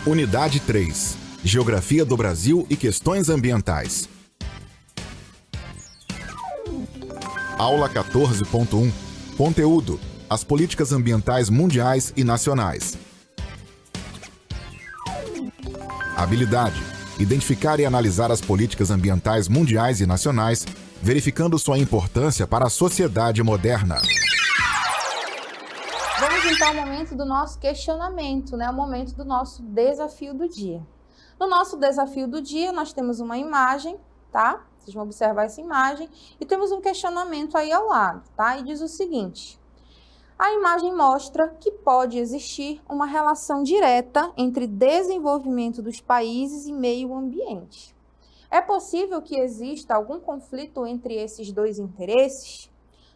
Unidade 3. Geografia do Brasil e questões ambientais. Aula 14.1. Conteúdo: as políticas ambientais mundiais e nacionais. Habilidade: identificar e analisar as políticas ambientais mundiais e nacionais, verificando sua importância para a sociedade moderna. Vamos então ao momento do nosso questionamento, né? O momento do nosso desafio do dia. No nosso desafio do dia, nós temos uma imagem, tá? Vocês vão observar essa imagem e temos um questionamento aí ao lado, tá? E diz o seguinte: a imagem mostra que pode existir uma relação direta entre desenvolvimento dos países e meio ambiente. É possível que exista algum conflito entre esses dois interesses?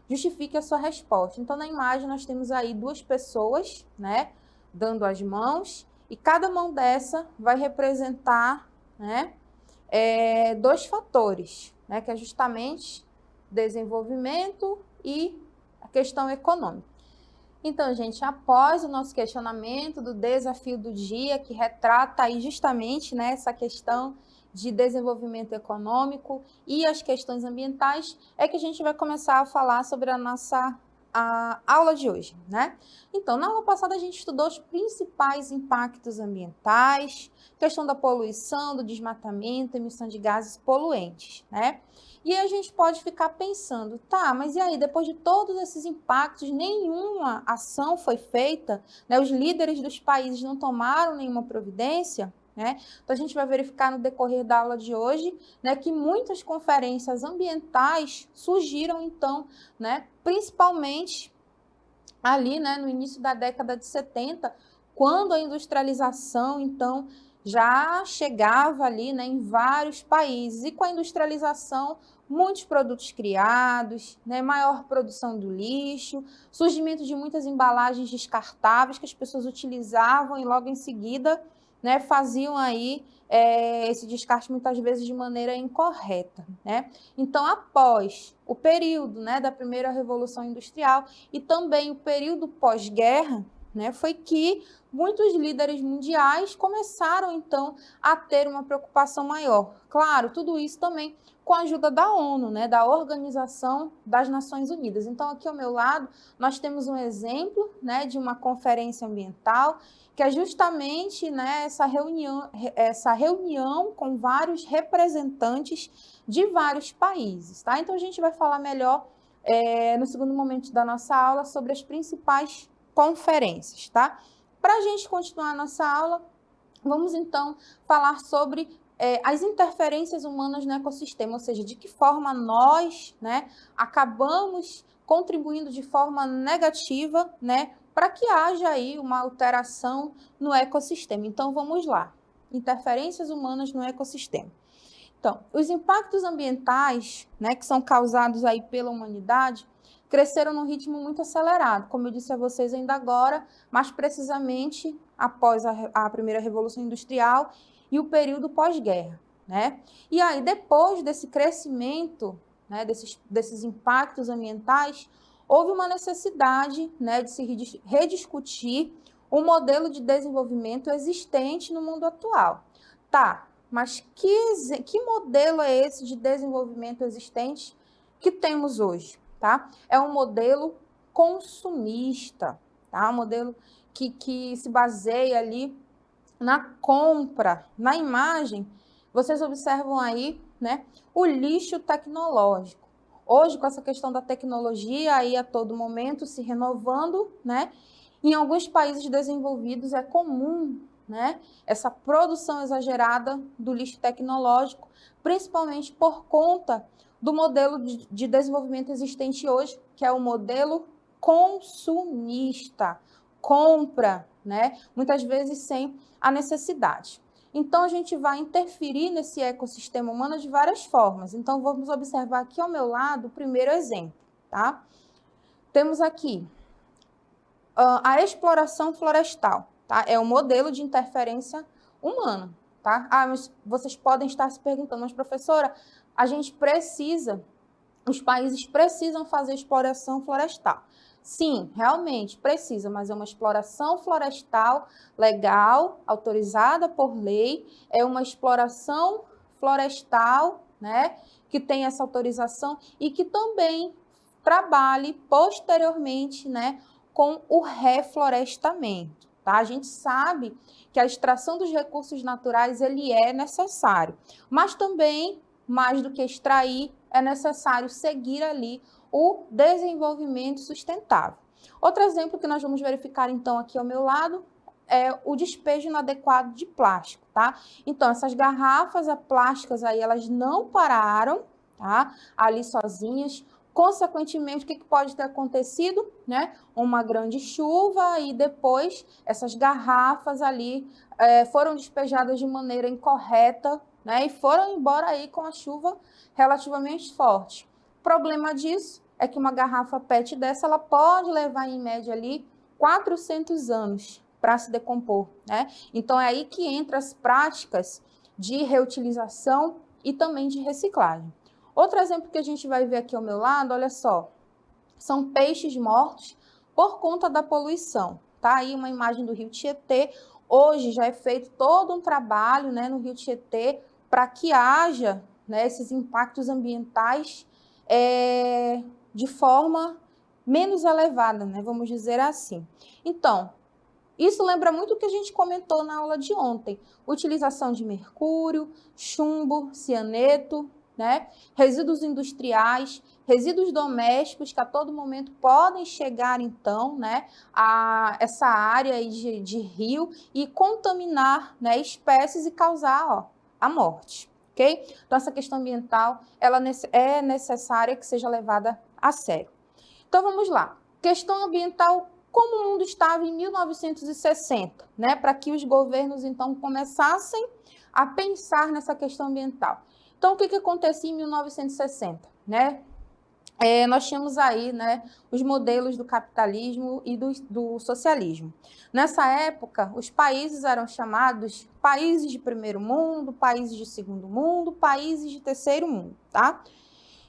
Justifique a sua resposta. Então, na imagem, nós temos aí duas pessoas, né, dando as mãos, e cada mão dessa vai representar, né, dois fatores, né, que é justamente desenvolvimento e a questão econômica. Então, gente, após o nosso questionamento do desafio do dia, que retrata aí justamente, né, essa questão de desenvolvimento econômico e as questões ambientais, é que a gente vai começar a falar sobre a aula de hoje, né? Então, na aula passada a gente estudou os principais impactos ambientais, questão da poluição, do desmatamento, emissão de gases poluentes, né? E aí a gente pode ficar pensando, tá, mas e aí, depois de todos esses impactos, nenhuma ação foi feita, né? Os líderes dos países não tomaram nenhuma providência, né? Então, a gente vai verificar no decorrer da aula de hoje, né, que muitas conferências ambientais surgiram, então, né, principalmente ali, né, no início da década de 70, quando a industrialização, então, já chegava ali, né, em vários países. E com a industrialização, muitos produtos criados, né, maior produção do lixo, surgimento de muitas embalagens descartáveis que as pessoas utilizavam e logo em seguida, né, faziam aí esse descarte muitas vezes de maneira incorreta, né? Então, após o período, né, da primeira Revolução Industrial e também o período pós-guerra, né, foi que muitos líderes mundiais começaram, então, a ter uma preocupação maior. Claro, tudo isso também com a ajuda da ONU, né, da Organização das Nações Unidas. Então, aqui ao meu lado, nós temos um exemplo, né, de uma conferência ambiental, que é justamente, né, essa reunião com vários representantes de vários países, tá? Então, a gente vai falar melhor no segundo momento da nossa aula sobre as principais conferências, tá? Para a gente continuar a nossa aula, vamos então falar sobre as interferências humanas no ecossistema, ou seja, de que forma nós, né, acabamos contribuindo de forma negativa, né, para que haja aí uma alteração no ecossistema. Então, vamos lá. Interferências humanas no ecossistema. Então, os impactos ambientais, né, que são causados aí pela humanidade, cresceram num ritmo muito acelerado, como eu disse a vocês ainda agora, mais precisamente após a primeira Revolução Industrial e o período pós-guerra, né? E aí, depois desse crescimento, né, desses impactos ambientais, houve uma necessidade, né, de se rediscutir o modelo de desenvolvimento existente no mundo atual. Tá, mas que modelo é esse de desenvolvimento existente que temos hoje? Tá? É um modelo consumista, tá? Um modelo que se baseia ali na compra. Na imagem, vocês observam aí, né, o lixo tecnológico. Hoje, com essa questão da tecnologia aí a todo momento se renovando, né, em alguns países desenvolvidos é comum, né, essa produção exagerada do lixo tecnológico, principalmente por conta do modelo de desenvolvimento existente hoje, que é o modelo consumista, compra, né, muitas vezes sem a necessidade. Então, a gente vai interferir nesse ecossistema humano de várias formas. Então, vamos observar aqui ao meu lado o primeiro exemplo, tá? Temos aqui a exploração florestal, tá? É um modelo de interferência humana, tá? Mas vocês podem estar se perguntando, mas professora, os países precisam fazer exploração florestal. Sim, realmente precisa, mas é uma exploração florestal legal, autorizada por lei, é uma exploração florestal, né, que tem essa autorização e que também trabalhe posteriormente, né, com o reflorestamento, tá? A gente sabe que a extração dos recursos naturais, ele é necessário, mas também, mais do que extrair, é necessário seguir ali o desenvolvimento sustentável. Outro exemplo que nós vamos verificar, então, aqui ao meu lado, é o despejo inadequado de plástico, tá? Então, essas garrafas plásticas aí, elas não pararam, tá? Ali sozinhas. Consequentemente, o que pode ter acontecido, né? Uma grande chuva e depois essas garrafas ali foram despejadas de maneira incorreta, né? E foram embora aí com a chuva relativamente forte. O problema disso é que uma garrafa PET dessa, ela pode levar em média ali 400 anos para se decompor, né? Então é aí que entra as práticas de reutilização e também de reciclagem. Outro exemplo que a gente vai ver aqui ao meu lado, olha só, são peixes mortos por conta da poluição. Tá aí uma imagem do Rio Tietê. Hoje já é feito todo um trabalho, né, no Rio Tietê para que haja, né, esses impactos ambientais de forma menos elevada, né, vamos dizer assim. Então, isso lembra muito o que a gente comentou na aula de ontem. Utilização de mercúrio, chumbo, cianeto, né, resíduos industriais, resíduos domésticos que a todo momento podem chegar, então, né, a essa área aí de rio e contaminar, né, espécies e causar, a morte. Okay? Então, essa questão ambiental, ela é necessária que seja levada a sério. Então, vamos lá. Questão ambiental, como o mundo estava em 1960, né? Para que os governos, então, começassem a pensar nessa questão ambiental. Então, o que acontecia em 1960, né? Nós tínhamos aí, né, os modelos do capitalismo e do socialismo. Nessa época, os países eram chamados países de primeiro mundo, países de segundo mundo, países de terceiro mundo, tá?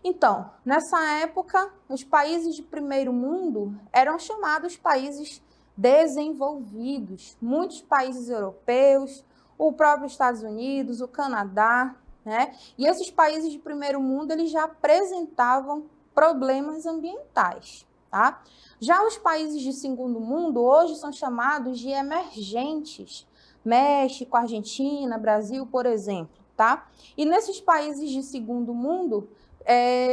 Então, nessa época, os países de primeiro mundo eram chamados países desenvolvidos. Muitos países europeus, o próprio Estados Unidos, o Canadá, né? E esses países de primeiro mundo, eles já apresentavam problemas ambientais, tá? Já os países de segundo mundo hoje são chamados de emergentes. México, Argentina, Brasil, por exemplo, tá? E nesses países de segundo mundo,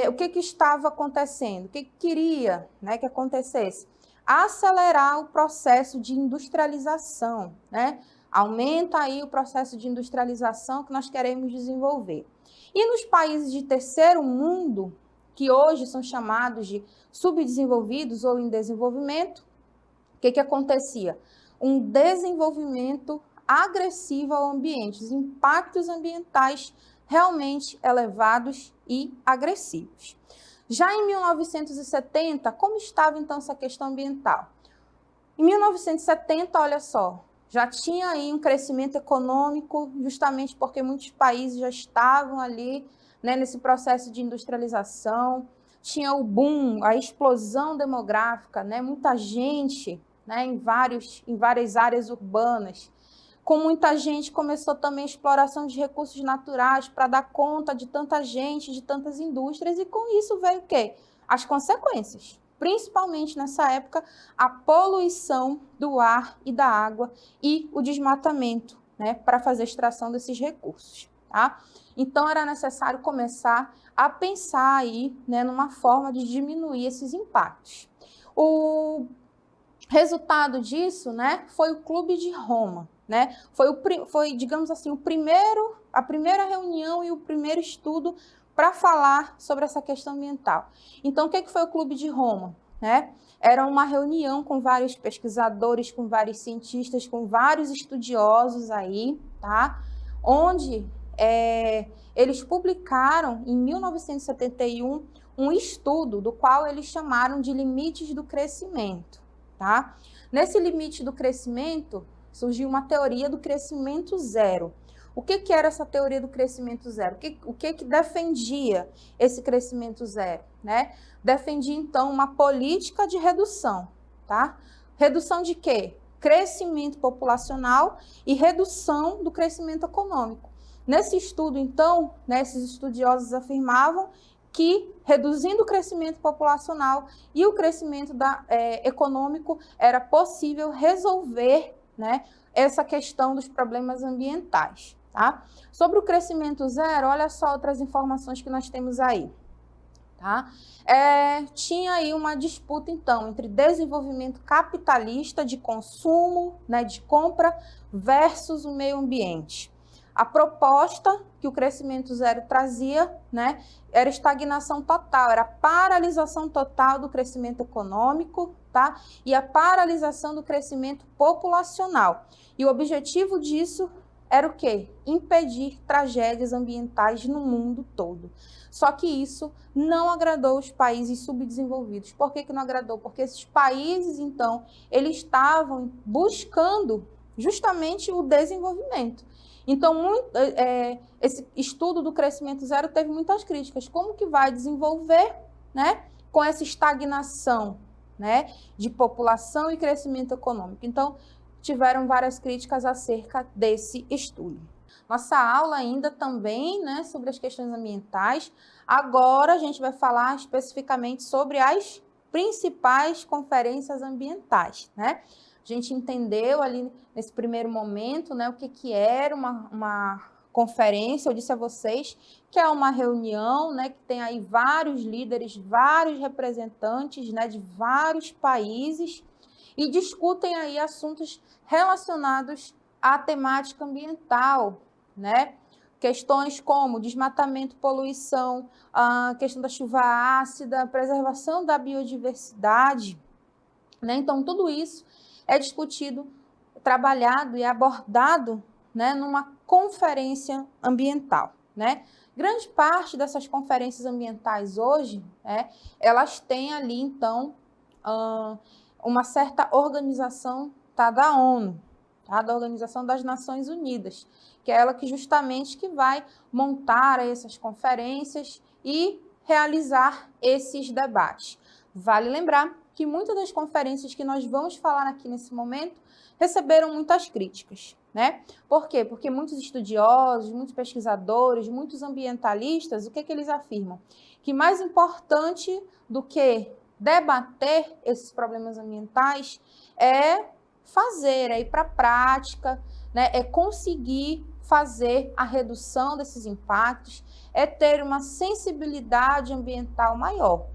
o que estava acontecendo? O que queria, né, que acontecesse? Acelerar o processo de industrialização, né? Aumenta aí o processo de industrialização que nós queremos desenvolver. E nos países de terceiro mundo, que hoje são chamados de subdesenvolvidos ou em desenvolvimento, o que acontecia? Um desenvolvimento agressivo ao ambiente, os impactos ambientais realmente elevados e agressivos. Já em 1970, como estava então essa questão ambiental? Em 1970, olha só, já tinha aí um crescimento econômico, justamente porque muitos países já estavam ali, né, nesse processo de industrialização, tinha o boom, a explosão demográfica, né, muita gente, né, em várias áreas urbanas. Com muita gente, começou também a exploração de recursos naturais para dar conta de tanta gente, de tantas indústrias, e com isso veio o quê? As consequências. Principalmente nessa época, a poluição do ar e da água e o desmatamento, né, para fazer a extração desses recursos, tá? Então, era necessário começar a pensar aí, né, numa forma de diminuir esses impactos. O resultado disso, né, foi o Clube de Roma, né? Foi, digamos assim, a primeira reunião e o primeiro estudo para falar sobre essa questão ambiental. Então, o que foi o Clube de Roma, né? Era uma reunião com vários pesquisadores, com vários cientistas, com vários estudiosos aí, tá? onde eles publicaram, em 1971, um estudo do qual eles chamaram de limites do crescimento, tá? Nesse limite do crescimento, surgiu uma teoria do crescimento zero. O que era essa teoria do crescimento zero? O que defendia esse crescimento zero, né? Defendia, então, uma política de redução, tá? Redução de quê? Crescimento populacional e redução do crescimento econômico. Nesse estudo, então, né, esses estudiosos afirmavam que, reduzindo o crescimento populacional e o crescimento econômico, era possível resolver, né, essa questão dos problemas ambientais. Tá? Sobre o crescimento zero, olha só outras informações que nós temos aí. Tá? Tinha aí uma disputa, então, entre desenvolvimento capitalista de consumo, né, de compra, versus o meio ambiente. A proposta que o crescimento zero trazia, né, era estagnação total, era a paralisação total do crescimento econômico, tá? E a paralisação do crescimento populacional. E o objetivo disso era o quê? Impedir tragédias ambientais no mundo todo. Só que isso não agradou os países subdesenvolvidos. Por que não agradou? Porque esses países, então, eles estavam buscando justamente o desenvolvimento. Então, esse estudo do crescimento zero teve muitas críticas. Como que vai desenvolver, né, com essa estagnação, né, de população e crescimento econômico? Então, tiveram várias críticas acerca desse estudo. Nossa aula ainda também, né, sobre as questões ambientais. Agora a gente vai falar especificamente sobre as principais conferências ambientais, né? A gente entendeu ali nesse primeiro momento, né, o que era uma conferência. Eu disse a vocês que é uma reunião, né, que tem aí vários líderes, vários representantes, né, de vários países, e discutem aí assuntos relacionados à temática ambiental, né? Questões como desmatamento, poluição, a questão da chuva ácida, preservação da biodiversidade, né? Então, tudo isso é discutido, trabalhado e abordado, né, numa conferência ambiental, né? Grande parte dessas conferências ambientais hoje, né, elas têm ali, então, uma certa organização, tá, da ONU, tá, da Organização das Nações Unidas, que é ela que justamente que vai montar essas conferências e realizar esses debates. Vale lembrar que muitas das conferências que nós vamos falar aqui nesse momento receberam muitas críticas, né? Por quê? Porque muitos estudiosos, muitos pesquisadores, muitos ambientalistas, o que eles afirmam? Que mais importante do que debater esses problemas ambientais é fazer, é ir para a prática, né? É conseguir fazer a redução desses impactos, é ter uma sensibilidade ambiental maior,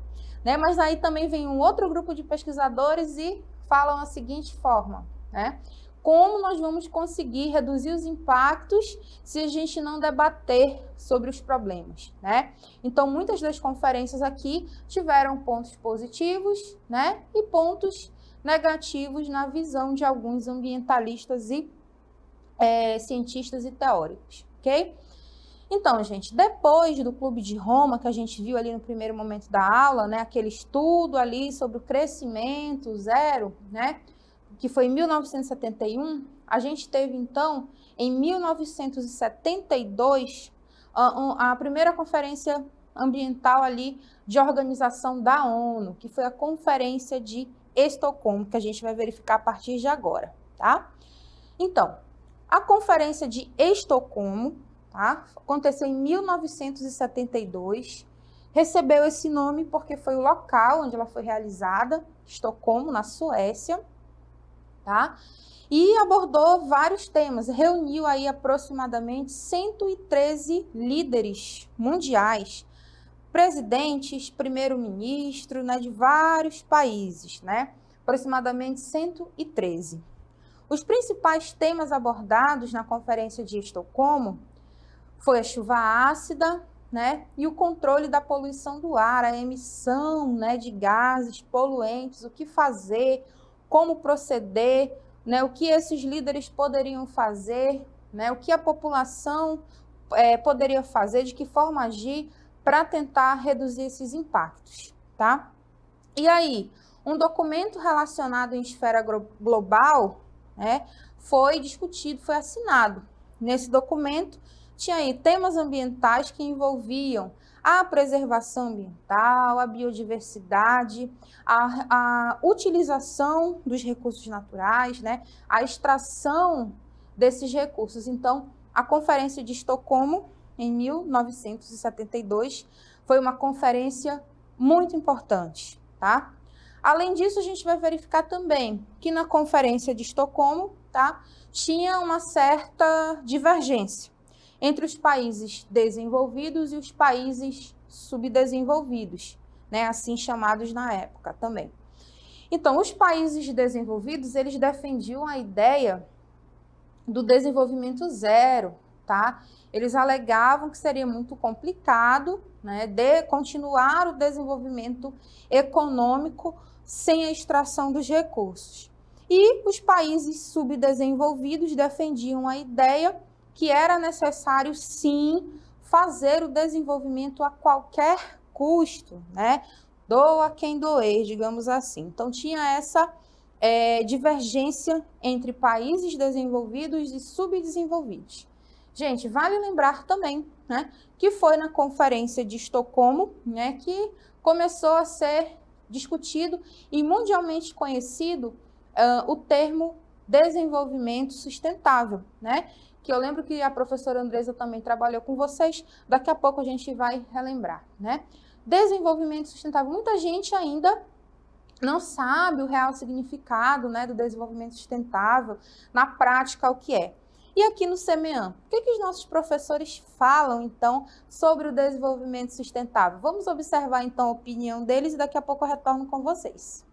né? Mas aí também vem um outro grupo de pesquisadores e falam a seguinte forma, né? Como nós vamos conseguir reduzir os impactos se a gente não debater sobre os problemas, né? Então, muitas das conferências aqui tiveram pontos positivos, né? E pontos negativos na visão de alguns ambientalistas e cientistas e teóricos, ok? Então, gente, depois do Clube de Roma, que a gente viu ali no primeiro momento da aula, né? Aquele estudo ali sobre o crescimento zero, né? Que foi em 1971, a gente teve, então, em 1972, a primeira conferência ambiental ali de organização da ONU, que foi a Conferência de Estocolmo, que a gente vai verificar a partir de agora, tá? Então, a Conferência de Estocolmo, tá, aconteceu em 1972, recebeu esse nome porque foi o local onde ela foi realizada, Estocolmo, na Suécia, tá? E abordou vários temas, reuniu aí aproximadamente 113 líderes mundiais, presidentes, primeiro-ministro, né, de vários países, né? Aproximadamente 113. Os principais temas abordados na Conferência de Estocolmo foi a chuva ácida, né, e o controle da poluição do ar, a emissão, né, de gases poluentes, o que fazer, como proceder, né, o que esses líderes poderiam fazer né? O que a população poderia fazer, de que forma agir para tentar reduzir esses impactos, tá? E aí, um documento relacionado em esfera global, né, foi discutido, foi assinado. Nesse documento, tinha aí temas ambientais que envolviam a preservação ambiental, a biodiversidade, a utilização dos recursos naturais, né, a extração desses recursos. Então, a Conferência de Estocolmo, em 1972, foi uma conferência muito importante, tá? Além disso, a gente vai verificar também que na Conferência de Estocolmo, tá, tinha uma certa divergência entre os países desenvolvidos e os países subdesenvolvidos, né, assim chamados na época também. Então, os países desenvolvidos, eles defendiam a ideia do desenvolvimento zero, tá? Eles alegavam que seria muito complicado, né, de continuar o desenvolvimento econômico sem a extração dos recursos. E os países subdesenvolvidos defendiam a ideia que era necessário, sim, fazer o desenvolvimento a qualquer custo, né? Doa quem doer, digamos assim. Então, tinha essa divergência entre países desenvolvidos e subdesenvolvidos. Gente, vale lembrar também, né, que foi na Conferência de Estocolmo, né, que começou a ser discutido e mundialmente conhecido o termo desenvolvimento sustentável, né? Que eu lembro que a professora Andresa também trabalhou com vocês, daqui a pouco a gente vai relembrar, né? Desenvolvimento sustentável, muita gente ainda não sabe o real significado, né, do desenvolvimento sustentável, na prática o que é. E aqui no CMEAM, o que os nossos professores falam, então, sobre o desenvolvimento sustentável? Vamos observar, então, a opinião deles e daqui a pouco eu retorno com vocês.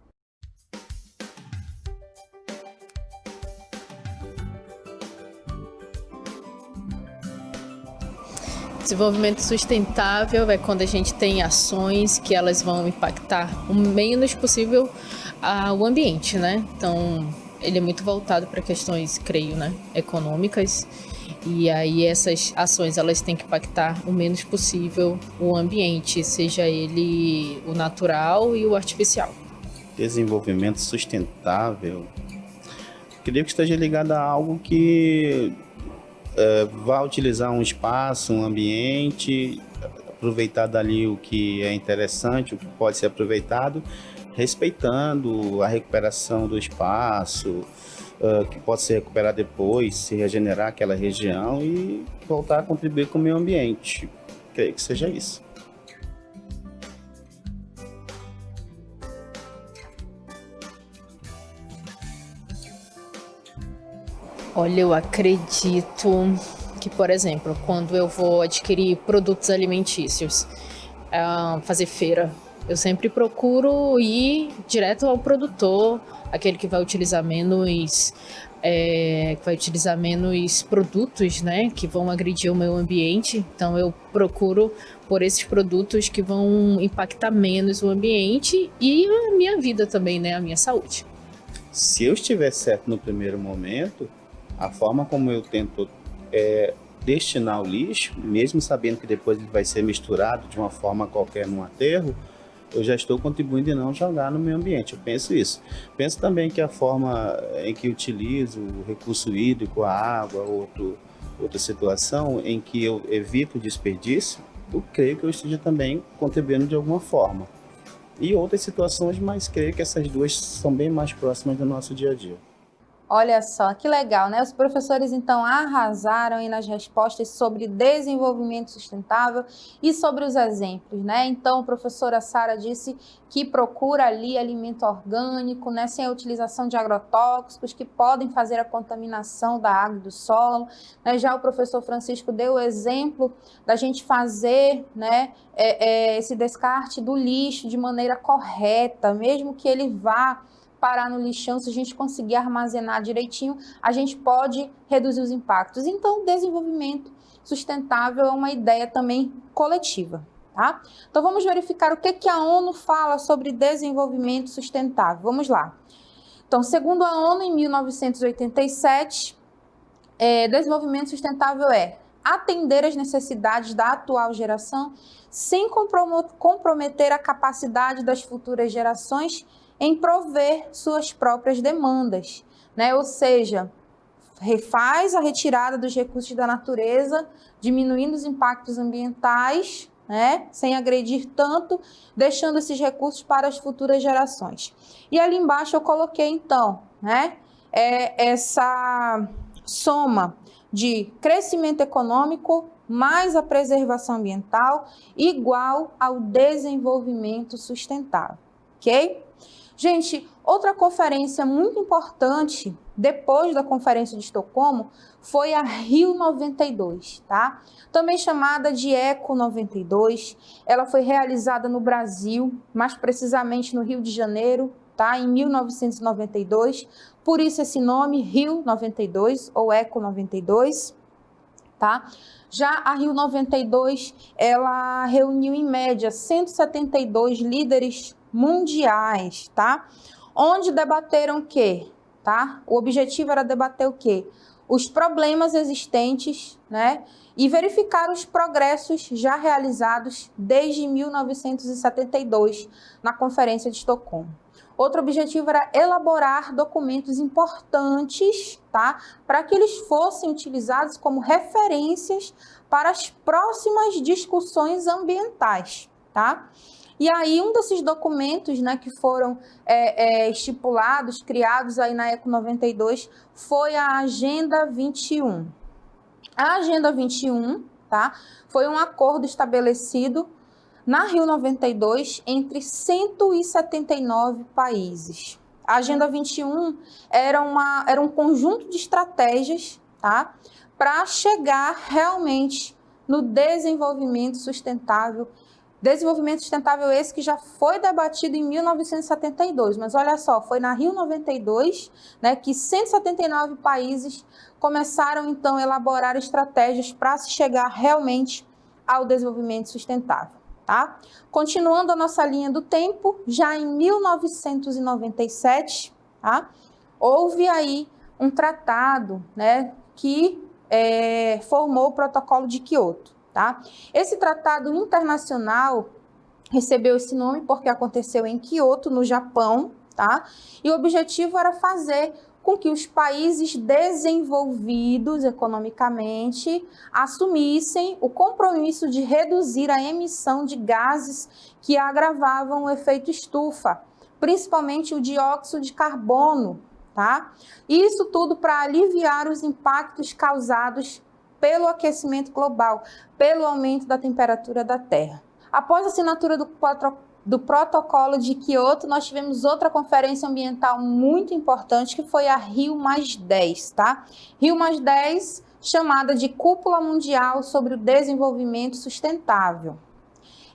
Desenvolvimento sustentável é quando a gente tem ações que elas vão impactar o menos possível o ambiente, né? Então, ele é muito voltado para questões, creio, né, econômicas. E aí essas ações, elas têm que impactar o menos possível o ambiente, seja ele o natural e o artificial. Desenvolvimento sustentável, creio que esteja ligado a algo que vai utilizar um espaço, um ambiente, aproveitar dali o que é interessante, o que pode ser aproveitado, respeitando a recuperação do espaço, que pode ser recuperado depois, se regenerar aquela região e voltar a contribuir com o meio ambiente. Creio que seja isso. Olha, eu acredito que, por exemplo, quando eu vou adquirir produtos alimentícios, fazer feira, eu sempre procuro ir direto ao produtor, aquele que vai utilizar menos produtos, né, que vão agredir o meio ambiente. Então eu procuro por esses produtos que vão impactar menos o ambiente e a minha vida também, né, a minha saúde. Se eu estiver certo no primeiro momento, a forma como eu tento destinar o lixo, mesmo sabendo que depois ele vai ser misturado de uma forma qualquer num aterro, eu já estou contribuindo em não jogar no meio ambiente. Eu penso isso. Penso também que a forma em que utilizo o recurso hídrico, a água, outra situação em que eu evito o desperdício, eu creio que eu esteja também contribuindo de alguma forma. E outras situações, mas creio que essas duas são bem mais próximas do nosso dia a dia. Olha só, que legal, né? Os professores, então, arrasaram aí nas respostas sobre desenvolvimento sustentável e sobre os exemplos, né? Então, a professora Sara disse que procura ali alimento orgânico, né? Sem a utilização de agrotóxicos que podem fazer a contaminação da água e do solo, né? Já o professor Francisco deu o exemplo da gente fazer, né, esse descarte do lixo de maneira correta, mesmo que ele vá parar no lixão, se a gente conseguir armazenar direitinho, a gente pode reduzir os impactos. Então, o desenvolvimento sustentável é uma ideia também coletiva, tá? Então, vamos verificar o que a ONU fala sobre desenvolvimento sustentável. Vamos lá. Então, segundo a ONU, em 1987, desenvolvimento sustentável é atender às necessidades da atual geração sem comprometer a capacidade das futuras gerações em prover suas próprias demandas, né? Ou seja, faz a retirada dos recursos da natureza, diminuindo os impactos ambientais, né? Sem agredir tanto, deixando esses recursos para as futuras gerações. E ali embaixo eu coloquei então, né? Essa soma de crescimento econômico mais a preservação ambiental igual ao desenvolvimento sustentável, ok? Gente, outra conferência muito importante depois da Conferência de Estocolmo foi a Rio 92, tá? Também chamada de Eco 92. Ela foi realizada no Brasil, mais precisamente no Rio de Janeiro, tá? Em 1992. Por isso esse nome, Rio 92 ou Eco 92, tá? Já a Rio 92, ela reuniu em média 172 líderes mundiais, tá? Onde debateram o quê? Tá? O objetivo era debater o quê? Os problemas existentes, né? E verificar os progressos já realizados desde 1972 na Conferência de Estocolmo. Outro objetivo era elaborar documentos importantes, tá? Para que eles fossem utilizados como referências para as próximas discussões ambientais, tá? E aí, um desses documentos, né, que foram estipulados, criados aí na Eco 92, foi a Agenda 21. A Agenda 21, tá, foi um acordo estabelecido na Rio 92 entre 179 países. A Agenda 21 era um conjunto de estratégias, tá, para chegar realmente no desenvolvimento sustentável. Desenvolvimento sustentável esse que já foi debatido em 1972, mas olha só, foi na Rio 92, né, que 179 países começaram então a elaborar estratégias para se chegar realmente ao desenvolvimento sustentável, tá? Continuando a nossa linha do tempo, já em 1997, tá, houve aí um tratado, né, que formou o Protocolo de Quioto. Tá? Esse tratado internacional recebeu esse nome porque aconteceu em Kyoto, no Japão, tá? E o objetivo era fazer com que os países desenvolvidos economicamente assumissem o compromisso de reduzir a emissão de gases que agravavam o efeito estufa, principalmente o dióxido de carbono, tá? Isso tudo para aliviar os impactos causados pelo aquecimento global, pelo aumento da temperatura da Terra. Após a assinatura do Protocolo de Quioto, nós tivemos outra conferência ambiental muito importante, que foi a Rio+10, tá? Rio+10, chamada de Cúpula Mundial sobre o Desenvolvimento Sustentável.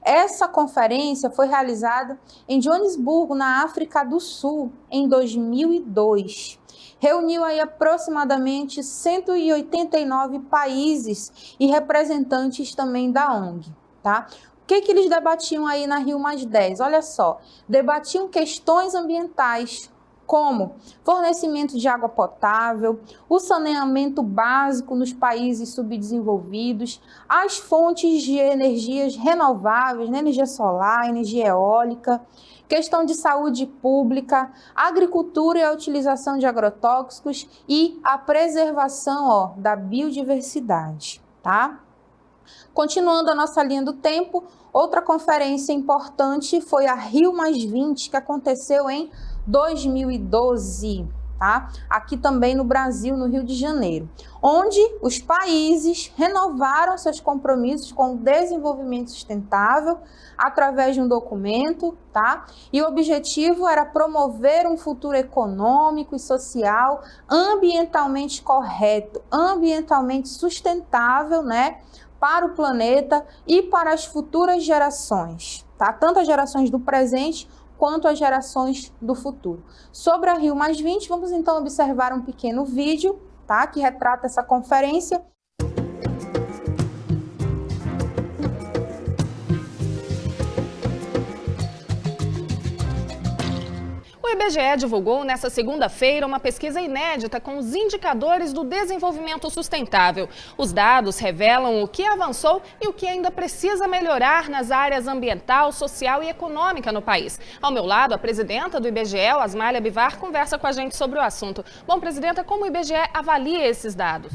Essa conferência foi realizada em Joanesburgo, na África do Sul, em 2002. Reuniu aí aproximadamente 189 países e representantes também da ONG, tá? O que eles debatiam aí na Rio+10? Olha só, debatiam questões ambientais, como fornecimento de água potável, o saneamento básico nos países subdesenvolvidos, as fontes de energias renováveis, né? Energia solar, energia eólica, questão de saúde pública, agricultura e a utilização de agrotóxicos e a preservação, da biodiversidade, tá? Continuando a nossa linha do tempo, outra conferência importante foi a Rio+20, que aconteceu em 2012, tá? Aqui também no Brasil, no Rio de Janeiro, onde os países renovaram seus compromissos com o desenvolvimento sustentável através de um documento, tá? E o objetivo era promover um futuro econômico e social ambientalmente correto, ambientalmente sustentável, né? Para o planeta e para as futuras gerações, tá? Tanto as gerações do presente quanto as gerações do futuro. Sobre a Rio+20, vamos então observar um pequeno vídeo, tá? Que retrata essa conferência. O IBGE divulgou nesta segunda-feira uma pesquisa inédita com os indicadores do desenvolvimento sustentável. Os dados revelam o que avançou e o que ainda precisa melhorar nas áreas ambiental, social e econômica no país. Ao meu lado, a presidenta do IBGE, Asmália Bivar, conversa com a gente sobre o assunto. Bom, presidenta, como o IBGE avalia esses dados?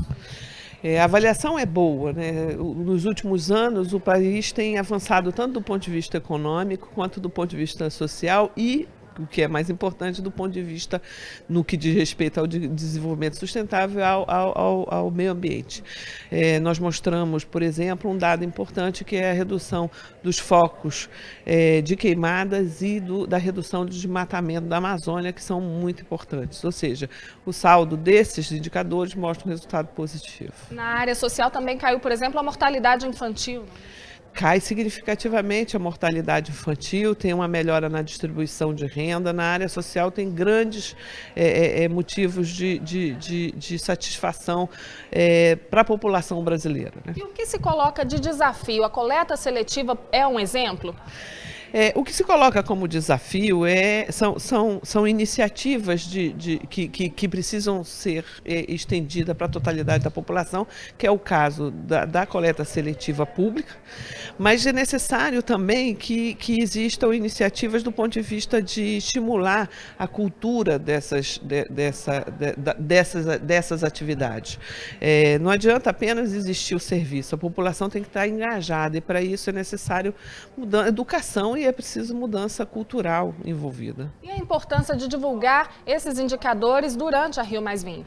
A avaliação é boa, né? Nos últimos anos, o país tem avançado tanto do ponto de vista econômico quanto do ponto de vista social e, o que é mais importante, do ponto de vista no que diz respeito ao desenvolvimento sustentável ao meio ambiente. Nós mostramos, por exemplo, um dado importante que é a redução dos focos de queimadas e da redução do desmatamento da Amazônia, que são muito importantes. Ou seja, o saldo desses indicadores mostra um resultado positivo. Na área social também caiu, por exemplo, a mortalidade infantil. Cai significativamente a mortalidade infantil, tem uma melhora na distribuição de renda. Na área social tem grandes motivos de satisfação para a população brasileira, né? E o que se coloca de desafio? A coleta seletiva é um exemplo? O que se coloca como desafio são iniciativas que precisam ser estendidas para a totalidade da população, que é o caso da coleta seletiva pública, mas é necessário também que existam iniciativas do ponto de vista de estimular a cultura dessas atividades. Não adianta apenas existir o serviço, a população tem que estar engajada e para isso é necessário educação e é preciso mudança cultural envolvida. E a importância de divulgar esses indicadores durante a Rio+20?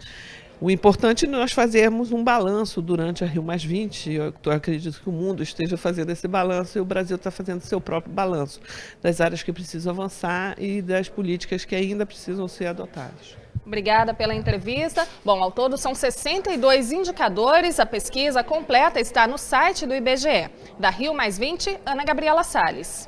O importante é nós fazermos um balanço durante a Rio+20. Eu acredito que o mundo esteja fazendo esse balanço e o Brasil está fazendo seu próprio balanço das áreas que precisam avançar e das políticas que ainda precisam ser adotadas. Obrigada pela entrevista. Bom, ao todo são 62 indicadores. A pesquisa completa está no site do IBGE. Da Rio+20, Ana Gabriela Salles.